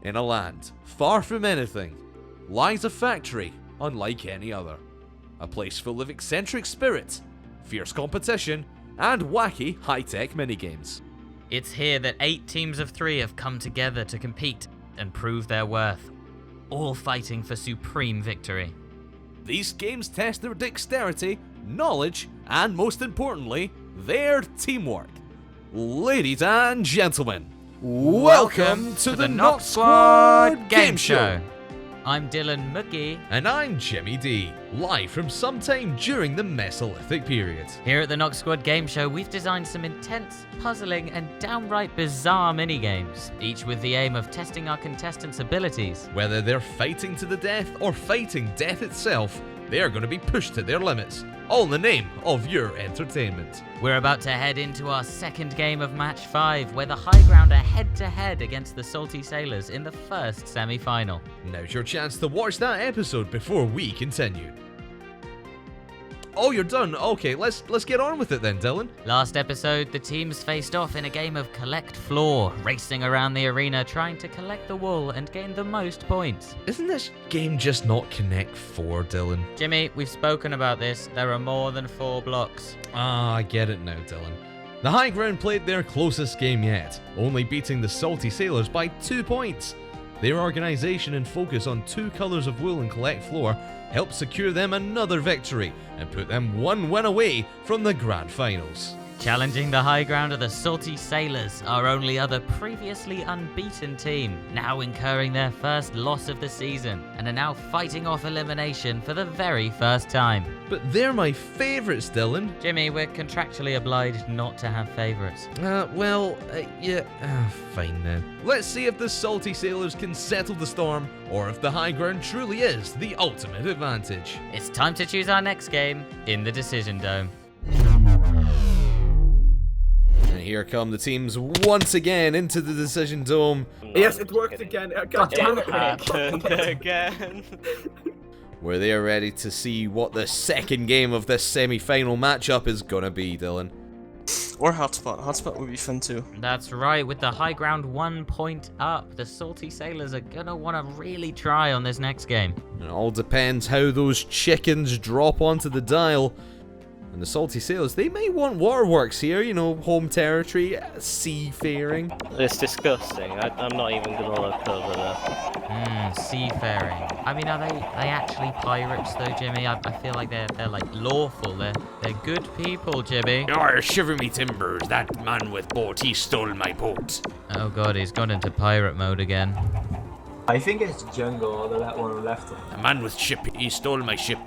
In a land far from anything lies a factory unlike any other. A place full of eccentric spirits, fierce competition, and wacky high-tech minigames. It's here that 8 teams of 3 have come together to compete and prove their worth, all fighting for supreme victory. These games test their dexterity, knowledge, and most importantly, their teamwork. Ladies and gentlemen, welcome to the Noxsquad Gameshow. I'm Dylan McGee. And I'm Jimmy D, live from sometime during the Mesolithic period. Here at the Noxsquad Gameshow, we've designed some intense, puzzling, and downright bizarre minigames, each with the aim of testing our contestants' abilities. Whether they're fighting to the death or fighting death itself, they are going to be pushed to their limits, all in the name of your entertainment. We're about to head into our second game of Match 5, where the high ground are head-to-head against the Salty Sailors in the first semi-final. Now's your chance to watch that episode before we continue. Oh, you're done? Okay, let's get on with it then, Dylan. Last episode, the teams faced off in a game of collect floor, racing around the arena trying to collect the wool and gain the most points. Isn't this game just not Connect 4, Dylan? Jimmy, we've spoken about this. There are more than 4 blocks. Ah, I get it now, Dylan. The High Ground played their closest game yet, only beating the Salty Sailors by 2 points. Their organisation and focus on 2 colours of wool and collect floor helped secure them another victory and put them 1 win away from the grand finals. Challenging the high ground are the Salty Sailors, our only other previously unbeaten team, now incurring their first loss of the season and are now fighting off elimination for the very first time. But they're my favourites, Dylan. Jimmy, we're contractually obliged not to have favourites. Yeah, fine then. Let's see if the Salty Sailors can settle the storm, or if the high ground truly is the ultimate advantage. It's time to choose our next game in the Decision Dome. And here come the teams once again into the Decision Dome. Yes, it worked again. God damn it, happened again. Where they are ready to see what the second game of this semi-final matchup is gonna be, Dylan. Or Hotspot. Hotspot would be fun too. That's right, with the high ground 1 point up, the Salty Sailors are gonna want to really try on this next game. It all depends how those chickens drop onto the dial. And the Salty Sailors, they may want Waterworks here, you know, home territory, seafaring. It's disgusting. I'm not even gonna look over there. Seafaring. I mean, are they actually pirates though, Jimmy? I feel like they're like lawful. They're good people, Jimmy. Arr, shiver me timbers, that man with boat, he stole my boat. Oh god, he's gone into pirate mode again. I think it's Jungle, although that one left him. The man with ship, he stole my ship.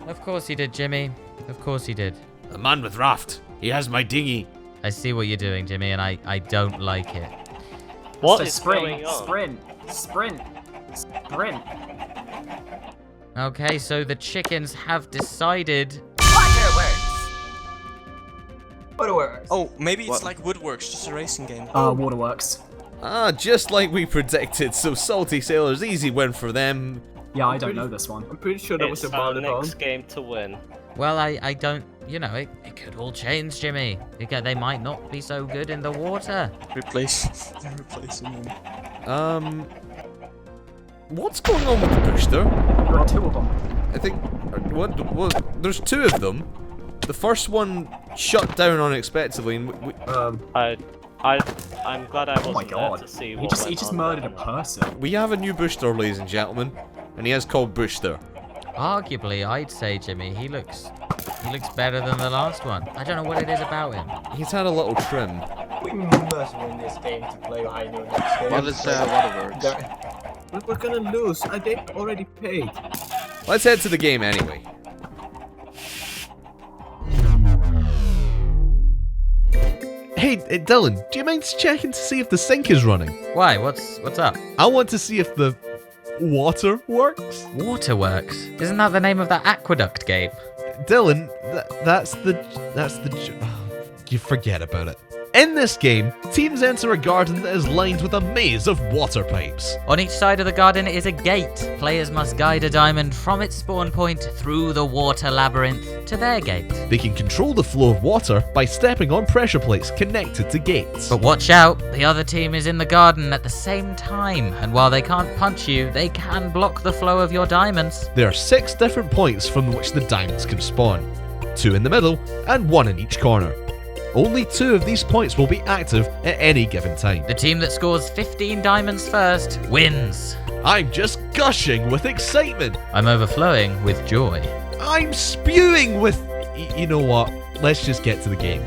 Of course he did, Jimmy. Of course he did. The man with raft, he has my dinghy. I see what you're doing, Jimmy, and I don't like it. What is going on? Sprint. Okay, so the chickens have decided. Waterworks. Oh, maybe it's like Woodworks, just a racing game. Waterworks. Ah, just like we predicted, so Salty Sailors, easy win for them. Yeah, I don't know this one. I'm pretty sure that was It's a our volleyball. next game to win. Well, I don't, you know, it could all change, Jimmy. They might not be so good in the water. Replacing them. What's going on with the booster? There are 2 of them. I think, there's 2 of them. The first one shut down unexpectedly, and I'm glad I wasn't Oh my god. there to see He what just went on murdered a there. person. we have a new booster, ladies and gentlemen, and he is called Booster. Arguably, I'd say, Jimmy, he looks better than the last one. I don't know what it is about him. He's had a little trim. We must win this game to play high noon next game. What is Waterworks? But we're gonna lose. They already paid. Let's head to the game anyway. Hey, Dylan, do you mind checking to see if the sink is running? Why? What's up? I want to see if the water works. Waterworks? Isn't that the name of that aqueduct game? Dylan, that's the you forget about it. In this game, teams enter a garden that is lined with a maze of water pipes. On each side of the garden is a gate. Players must guide a diamond from its spawn point through the water labyrinth to their gate. They can control the flow of water by stepping on pressure plates connected to gates. But watch out, the other team is in the garden at the same time, and while they can't punch you, they can block the flow of your diamonds. There are 6 different points from which the diamonds can spawn. 2 in the middle, and 1 in each corner. Only 2 of these points will be active at any given time. The team that scores 15 diamonds first wins. I'm just gushing with excitement. I'm overflowing with joy. I'm spewing with... You know what? Let's just get to the game.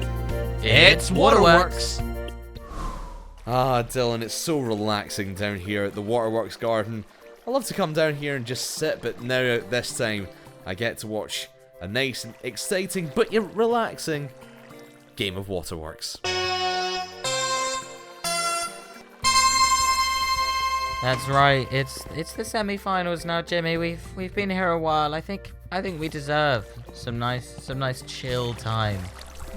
It's Waterworks. Ah, Dylan, it's so relaxing down here at the Waterworks garden. I love to come down here and just sit, but now this time I get to watch a nice and exciting but yet relaxing game of Waterworks. That's right. It's the semi-finals now, Jimmy. We've been here a while. I think we deserve some nice chill time.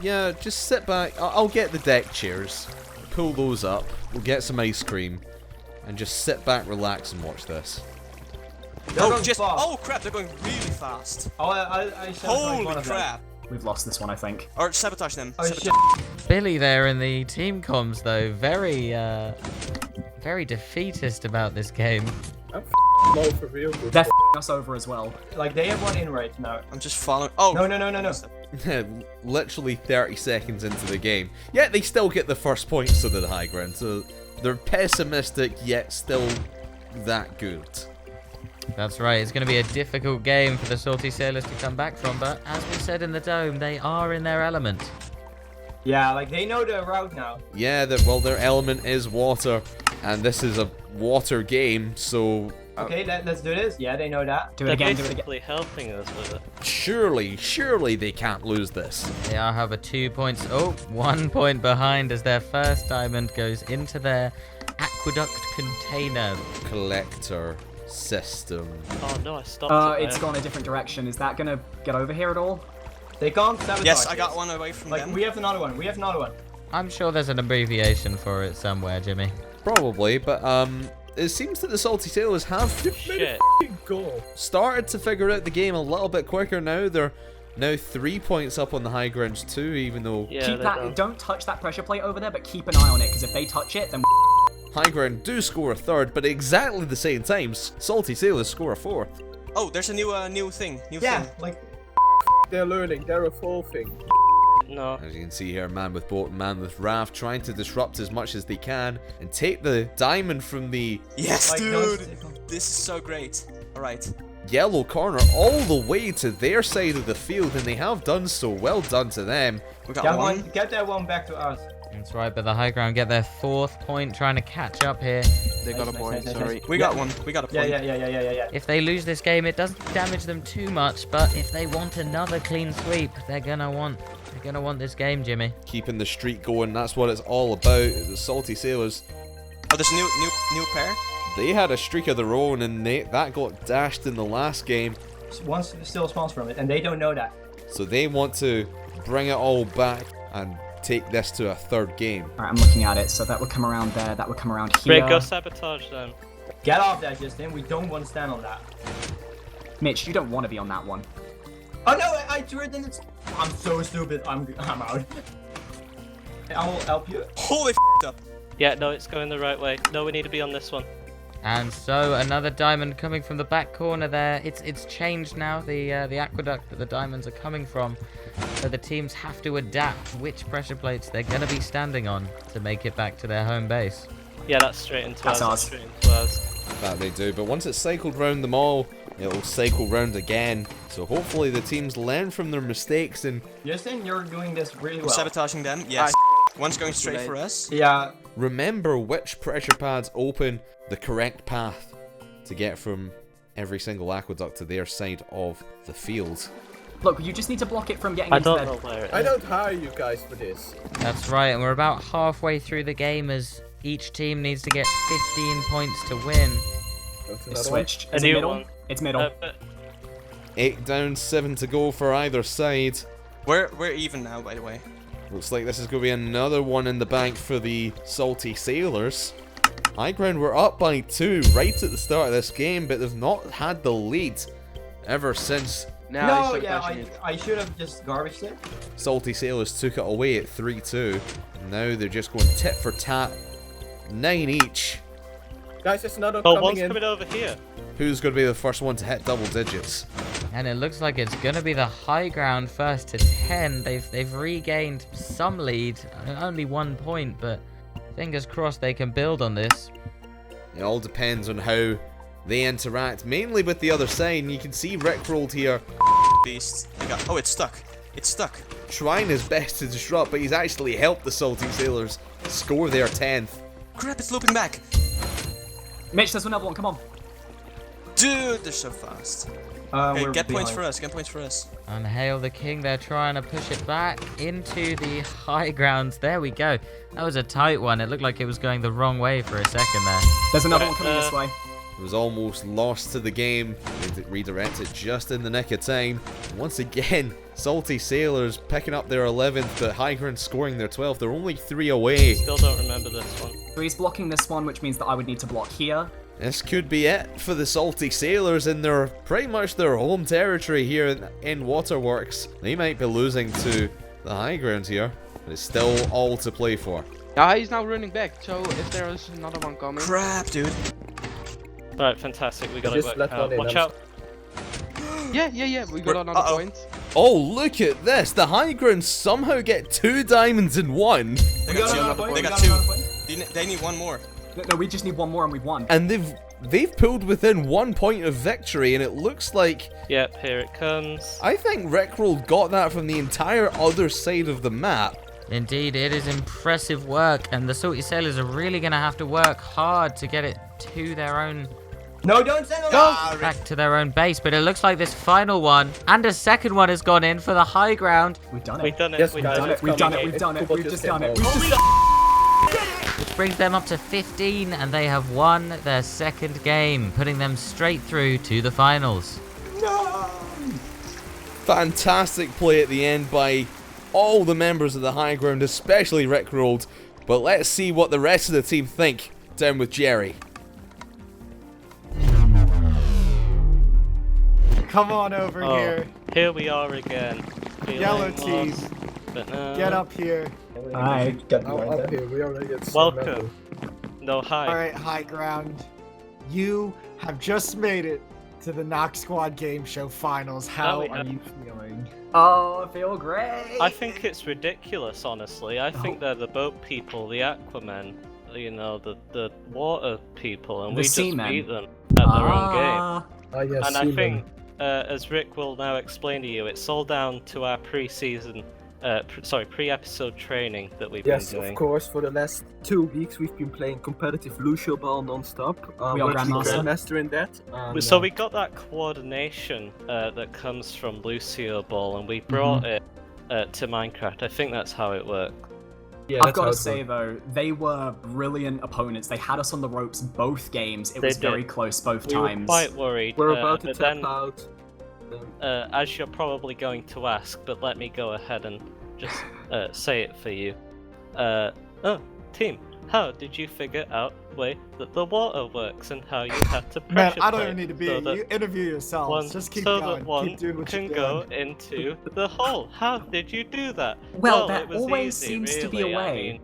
Yeah, just sit back. I'll get the deck chairs, pull those up, we'll get some ice cream, and just sit back, relax, and watch this. Oh crap, they're going really fast. Oh, I Holy crap. We've lost this one, I think. Or sabotage them. Oh, Sabotage. shit. Billy there in the team comms though, very defeatist about this game. I'm low for real. They're us over as well. Like, they have 1 in right now. I'm just following. Oh! No. Literally 30 seconds into the game. Yet they still get the first points to the high ground, so they're pessimistic yet still that good. That's right, it's going to be a difficult game for the Salty Sailors to come back from, but as we said in the dome, they are in their element. Yeah, like, they know the route now. Yeah, their element is water, and this is a water game, so... Okay, let's do this. Yeah, they know that. Do it again, do it again. Basically helping us with it. Surely they can't lose this. They are, however, 2 points, 1 point behind as their first diamond goes into their aqueduct container. Collector system. Oh no, I stopped it. It's gone a different direction. Is that gonna get over here at all? They can't sabotage. Yes, I it. got one away from them. We have another one. I'm sure there's an abbreviation for it somewhere, Jimmy. Probably, but it seems that the Salty Sailors have Shit. started to figure out the game a little bit quicker now. They're now 3 points up on the high grounds too, even though Yeah, Don't touch that pressure plate over there, but keep an eye on it, because if they touch it, then high ground do score a 3rd, but at exactly the same time, Salty Sailors score a 4th. Oh, there's a new thing. Yeah, thing. like, They're learning. They're evolving. No. As you can see here, ManWithBoat and ManWithRaft trying to disrupt as much as they can and take the diamond from the Yes, like, dude! This is so great. Alright. yellow corner all the way to their side of the field, and they have done so. Well done to them. We got one. get that one back to us. That's right, but the high ground get their 4th point, trying to catch up here. They got a Nice, point, nice, nice, sorry. nice. We got one. We got a point. Yeah. If they lose this game, it doesn't damage them too much, but if they want another clean sweep, they're gonna want this game, Jimmy. Keeping the streak going, that's what it's all about. The Salty Sailors, Oh, there's a new pair. they had a streak of their own, and that got dashed in the last game. One's still spawns from it, and they don't know that. So they want to bring it all back and take this to a 3rd game. Alright, I'm looking at it, so that would come around there, that would come around here. Rick, go sabotage them. Get off that, Justin. We don't want to stand on that. Mitch, you don't want to be on that one. Oh no, I threw it in its... I'm so stupid. I'm out. I will help you. Holy up. Yeah, no, it's going the right way. No, we need to be on this one. And so another diamond coming from the back corner there. It's changed now, the aqueduct that the diamonds are coming from. So the teams have to adapt which pressure plates they're going to be standing on to make it back to their home base. Yeah, that's straight into That's us. ours. Straight into us. That they do, but once it's cycled round them all, it'll cycle round again. So hopefully the teams learn from their mistakes and Justin, you're doing this really I'm well. sabotaging them. Yes. One's going straight for us. Yeah. remember which pressure pads open the correct path to get from every single aqueduct to their side of the field. Look, you just need to block it from getting I into don't their... know where it is. I don't hire you guys for this. That's right, and we're about halfway through the game as each team needs to get 15 points to win. It's switched. A Is it new middle? one. It's middle. 8 down, 7 to go for either side. We're even now, by the way. Looks like this is going to be another one in the bank for the Salty Sailors. High Ground were up by 2 right at the start of this game, but they've not had the lead ever since. No, yeah, I should have just garbaged it. Salty Sailors took it away at 3-2. Now they're just going tit for tat. 9 each. Guys, there's another Oh, coming one's in. coming over here. Who's going to be the first one to hit double digits? And it looks like it's going to be the High Ground first to 10. They've regained some lead, only 1 point, but fingers crossed they can build on this. It all depends on how they interact, mainly with the other side. And you can see Rickrolled here Beast. Oh, it's stuck. It's stuck. trying his best to disrupt, but he's actually helped the Salty Sailors score their 10th. Crap, it's looping back. Mitch, there's another one. Come on. Dude, they're so fast. Okay, get points for us. Get points for us. And Hail the King, they're trying to push it back into the High Grounds. There we go. That was a tight one. It looked like it was going the wrong way for a second there. There's another one coming this way. It was almost lost to the game. They redirected just in the nick of time. Once again, Salty Sailors picking up their 11th, but High Ground scoring their 12th. They're only 3 away. Still don't remember this one. So he's blocking this one, which means that I would need to block here. This could be it for the Salty Sailors in their pretty much their home territory here in Waterworks. They might be losing to the High Ground here, but it's still all to play for. He's now running back, so if there is another one coming... Crap, dude. Right, fantastic. We got Just it. let one in, Watch I'm out. Yeah, we got another point. Oh, look at this! The High Ground somehow get 2 diamonds in 1, They We got got another two. point, They we got got another point. two. They need one more. No, we just need one more and we've won. and they've pulled within 1 point of victory, and it looks like Yep, here it comes. I think Rickroll got that from the entire other side of the map. Indeed, it is impressive work, and the Salty Sailors are really going to have to work hard to get it to their own... No, don't send them. back to their own base, but it looks like this final one and a second one has gone in for the High Ground. We've done it. We've done it. Yes, We've guys, done it. We've done it. Coming We've in. done it. Football We've just just done came it. out. We've just Which brings them up to 15, and they have won their second game, putting them straight through to the finals. Fantastic play at the end by all the members of the High Ground, especially Rickrolled. But let's see what the rest of the team think down with Jerry. Come on over here. Here we are again. Feeling Yellow team. lost, but no. Get up here. Hi. Now up here, we already get Welcome. No, hi. Alright, High Ground. You have just made it to the Noxsquad Gameshow finals. How we are have. you feeling? Oh, I feel great. I think it's ridiculous, honestly. I think they're the boat people, the aquamen, you know, the water people, and The we just seamen. beat them at their own game. Ah, yes, And I seamen. think, as Rick will now explain to you, it's all down to our pre-season, pre-episode training that we've Yes, been doing. of course. For the last 2 weeks, we've been playing competitive Lucio Ball non-stop. We are we're actually Grandmaster. Grandmaster in that. And, So we got that coordination that comes from Lucio Ball, and we brought it to Minecraft. I think that's how it worked. yeah, I've that's got how to it say works. though, they were brilliant opponents. They had us on the ropes both games. It They was very did. close both We were times. quite worried. We're about to but tap then, out. as you're probably going to ask, but let me go ahead and just say it for you. Team, how did you figure out the way that the water works and how you have to Man, pressure I don't plate even need to be so here. that You interview yourselves. one, Just keep so going. that one Keep doing what can you're go doing. into the hole? How did you do that? Well, that it was always easy, seems to be really. a I way.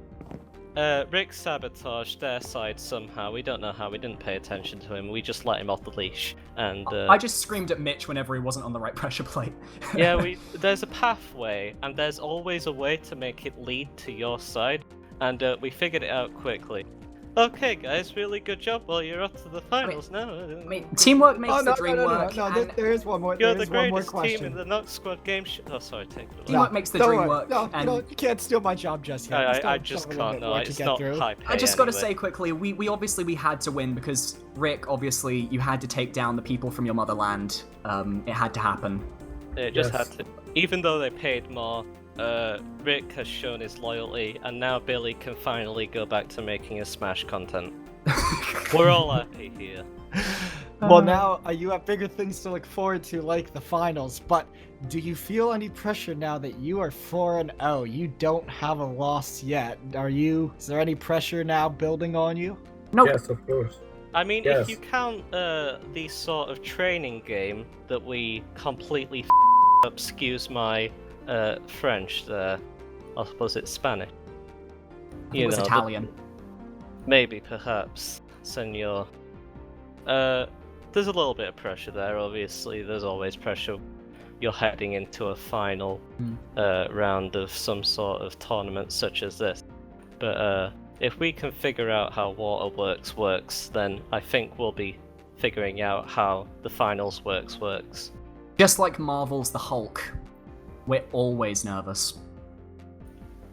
mean, Rick sabotaged their side somehow. We don't know how. We didn't pay attention to him. We just let him off the leash. And I just screamed at Mitch whenever he wasn't on the right pressure plate. yeah, there's a pathway, and there's always a way to make it lead to your side. And we figured it out quickly. Okay, guys, really good job. Well, you're up to the finals now. I mean, teamwork makes Oh, the no, dream no, no, work. no, and there is one more. You're There the is one more greatest team in question. the Noxsquad Gameshow. Oh, sorry, take it away. Teamwork makes the Don't dream worry. work. No, and you can't steal my job just yet. I Still just a little can't. bit No, more to it's get not through. high pay I just got to anyway. say quickly, we had to win because Rick, obviously, you had to take down the people from your motherland. It had to happen. It just Yes. had to. Even though they paid more, Rick has shown his loyalty, and now Billy can finally go back to making his Smash content. We're all happy here. Well, now you have bigger things to look forward to, like the finals. But do you feel any pressure now that you are 4-0? You don't have a loss yet. Is there any pressure now building on you? Nope. Yes, of course. I mean, Yes. if you count the sort of training game that we completely up, excuse my French there, I suppose it's Spanish. It was Italian. Maybe, perhaps, senor. There's a little bit of pressure there, obviously. There's always pressure. You're heading into a final round of some sort of tournament such as this. But if we can figure out how Waterworks works, then I think we'll be figuring out how the finals works. Just like Marvel's The Hulk, we're always nervous.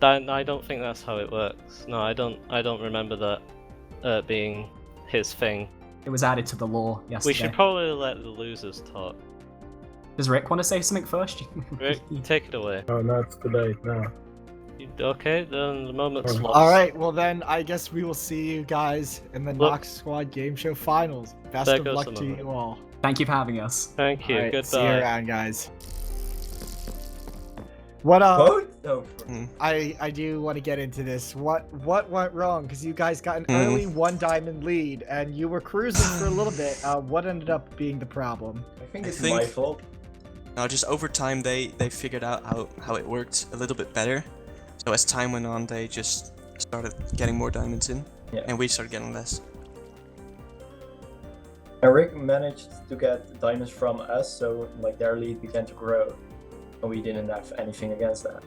I don't think that's how it works. No, I don't remember that being his thing. It was added to the lore yesterday. We should probably let the losers talk. Does Rick want to say something first? Rick, take it away. Oh, not today, no. Okay, then the moment's lost. All right, well then, I guess we will see you guys in the Noxsquad Game Show finals. Best There of goes luck the to moment. you all. Thank you for having us. Thank you. All right, Goodbye. see you around, guys. What Boat? Oh, I do want to get into this. What went wrong? Because you guys got an early 1 diamond lead, and you were cruising for a little bit. What ended up being the problem? I think it's my fault. No, just over time they figured out how it worked a little bit better. So as time went on, they just started getting more diamonds in, and we started getting less. Eric managed to get diamonds from us, so like their lead began to grow, and we didn't have anything against that.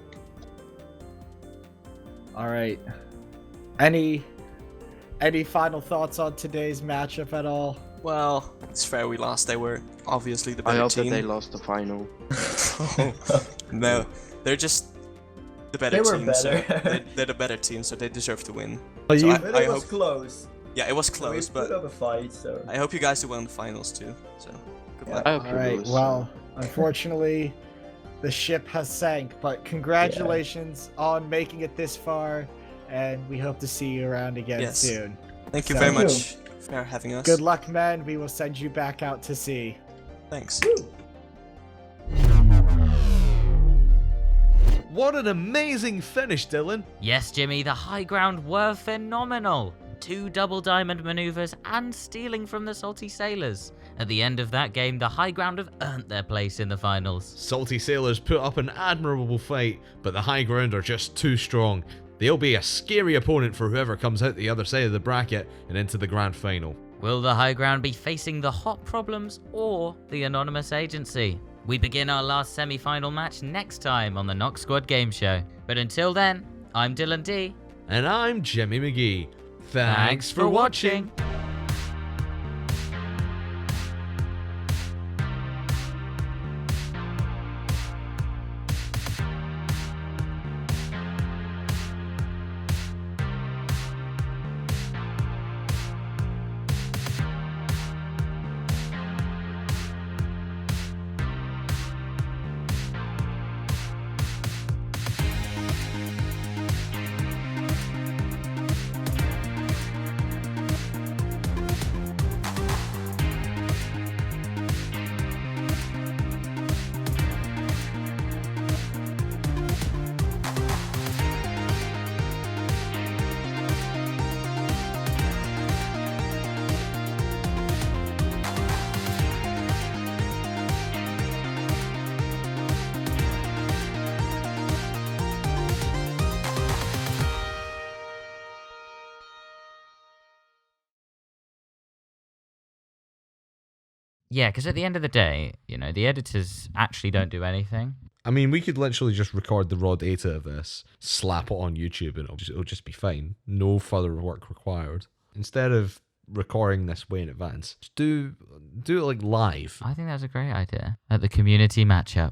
All right. Any final thoughts on today's matchup at all? Well, it's fair we lost. They were obviously the better I hope team. that they lost the final. No, they're just the better They were team. better. So they're the better team, so they deserve to win. Well, So you- But I it was hope. close. Yeah, it was We close, put but up a fight, so. I hope you guys do well in the finals too. So good luck. I hope All you right. lose. Well, unfortunately, the ship has sank. But congratulations on making it this far, and we hope to see you around again Yes. soon. Thank you So- very Thank much for having us. Good luck, men. We will send you back out to sea. Thanks. What an amazing finish, Dylan! Yes, Jimmy, the high ground were phenomenal. 2 double diamond maneuvers and stealing from the Salty Sailors. At the end of that game, the high ground have earned their place in the finals. Salty Sailors put up an admirable fight, but the high ground are just too strong. They'll be a scary opponent for whoever comes out the other side of the bracket and into the grand final. Will the high ground be facing the Hot Problems or the Anonymous Agency? We begin our last semi-final match next time on the Noxsquad Game Show. But until then, I'm Dylan D. And I'm Jimmy McGee. Thanks for watching! Yeah, because at the end of the day, you know, the editors actually don't do anything. I mean, we could literally just record the raw data of this, slap it on YouTube, and it'll just be fine. No further work required. Instead of recording this way in advance, just do it like live. I think that's a great idea. At the community matchup.